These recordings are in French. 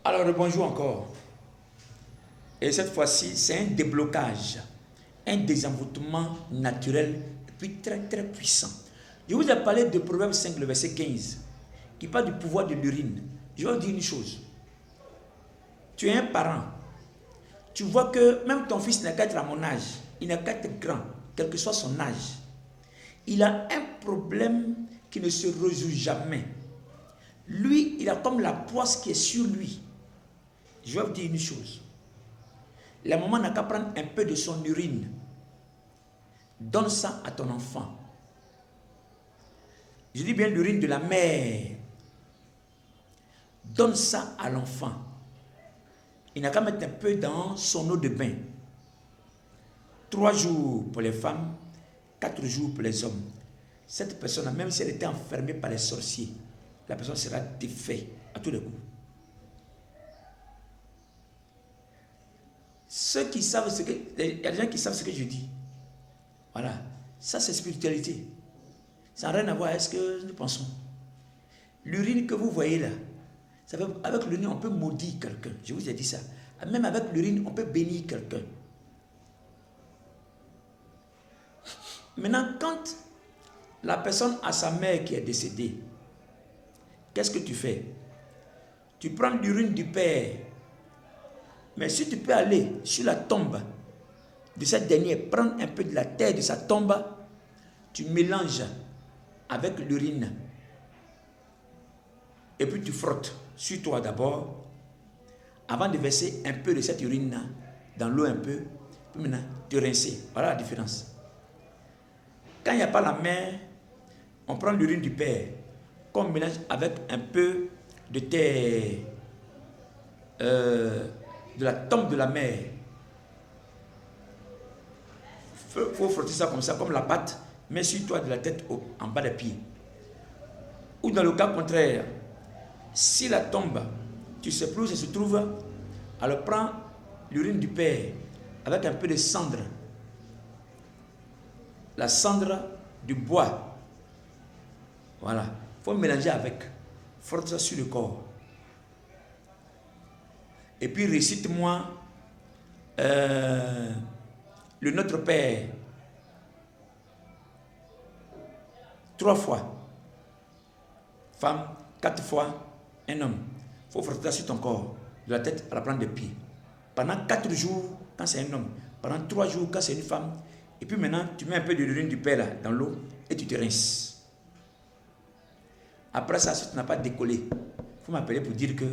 Alors, bonjour encore. Et cette fois-ci, c'est un déblocage, un désenvoûtement naturel et puis très très puissant. Je vous ai parlé de Proverbe 5, le verset 15, qui parle du pouvoir de l'urine. Je vais vous dire une chose. Tu es un parent. Tu vois que même ton fils n'a qu'à être à mon âge. Il n'a qu'à être grand, quel que soit son âge. Il a un problème qui ne se résout jamais. Lui, il a comme la poisse qui est sur lui. Je vais vous dire une chose. La maman n'a qu'à prendre un peu de son urine. Donne ça à ton enfant. Je dis bien l'urine de la mère. Donne ça à l'enfant. Il n'a qu'à mettre un peu dans son eau de bain. 3 jours pour les femmes, 4 jours pour les hommes. Cette personne, même si elle était enfermée par les sorciers, la personne sera défaite à tous les coups. Ceux qui savent ce que... Il y a des gens qui savent ce que je dis. Voilà. Ça, c'est spiritualité. Ça n'a rien à voir avec ce que nous pensons. L'urine que vous voyez là, ça veut, avec l'urine, on peut maudire quelqu'un. Je vous ai dit ça. Même avec l'urine, on peut bénir quelqu'un. Maintenant, quand la personne a sa mère qui est décédée, qu'est-ce que tu fais? Tu prends l'urine du père. Mais si tu peux aller sur la tombe de cette dernière, prendre un peu de la terre de sa tombe, tu mélanges avec l'urine. Et puis tu frottes sur toi d'abord, avant de verser un peu de cette urine dans l'eau un peu, puis maintenant tu rinces. Voilà la différence. Quand il n'y a pas la main, on prend l'urine du père, qu'on mélange avec un peu de terre de la tombe de la mère. Il faut frotter ça comme ça, comme la pâte, mais sur toi de la tête en bas des pieds. Ou dans le cas contraire, si la tombe, tu sais plus où ça se trouve, alors prends l'urine du père avec un peu de cendre. La cendre du bois. Voilà. Il faut mélanger avec. Frotte ça sur le corps. Et puis récite-moi le Notre Père 3 fois. Femme, 4 fois, un homme. Il faut frotter ça sur ton corps, de la tête à la plante des pieds. Pendant 4 jours, quand c'est un homme. Pendant 3 jours, quand c'est une femme. Et puis maintenant, tu mets un peu de l'urine du père là, dans l'eau et tu te rinces. Après ça, si tu n'as pas décollé, il faut m'appeler pour dire que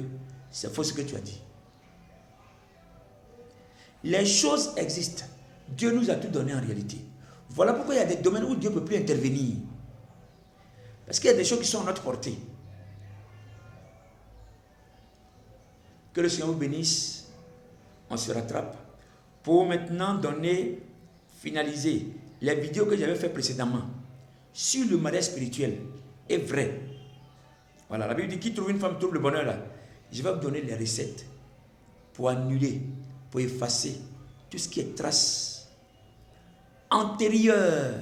c'est faux ce que tu as dit. Les choses existent. Dieu nous a tout donné en réalité. Voilà pourquoi il y a des domaines où Dieu ne peut plus intervenir. Parce qu'il y a des choses qui sont à notre portée. Que le Seigneur vous bénisse. On se rattrape. Pour maintenant finaliser les vidéos que j'avais fait précédemment sur le mariage spirituel est vrai. Voilà, la Bible dit qui trouve une femme trouve le bonheur là. Je vais vous donner les recettes pour annuler, pour effacer tout ce qui est traces antérieures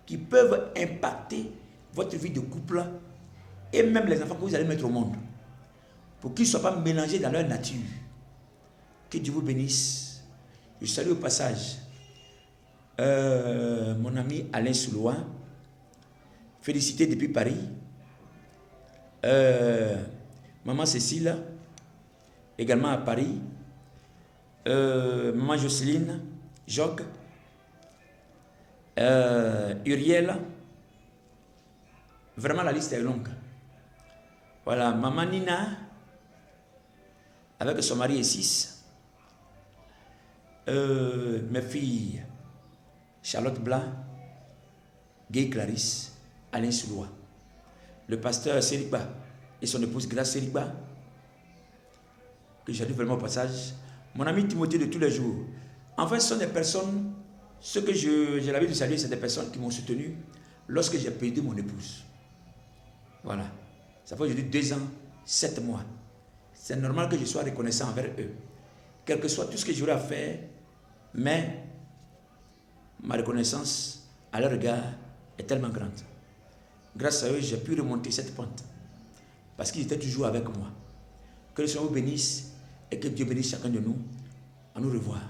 qui peuvent impacter votre vie de couple et même les enfants que vous allez mettre au monde pour qu'ils ne soient pas mélangés dans leur nature. Que Dieu vous bénisse. Je salue au passage mon ami Alain Soulois. Félicité depuis Paris. Maman Cécile, également à Paris. Maman Jocelyne, Jogue, Uriel. Vraiment, la liste est longue. Voilà, maman Nina, avec son mari et 6. Mes filles, Charlotte Blanc, Gay Clarisse, Alain Soulois. Le pasteur Seriba et son épouse Grace Seriba, que j'ai lu vraiment au passage. Mon ami Timothée de tous les jours. En fait, ce sont des personnes, ce que j'ai l'habitude de saluer, c'est des personnes qui m'ont soutenu lorsque j'ai perdu mon épouse. Voilà. Ça fait aujourd'hui 2 ans, 7 mois. C'est normal que je sois reconnaissant envers eux. Quel que soit tout ce que j'aurai à faire, mais ma reconnaissance à leur regard est tellement grande. Grâce à eux, j'ai pu remonter cette pente. Parce qu'ils étaient toujours avec moi. Que le Seigneur vous bénisse et que Dieu bénisse chacun de nous. À nous revoir.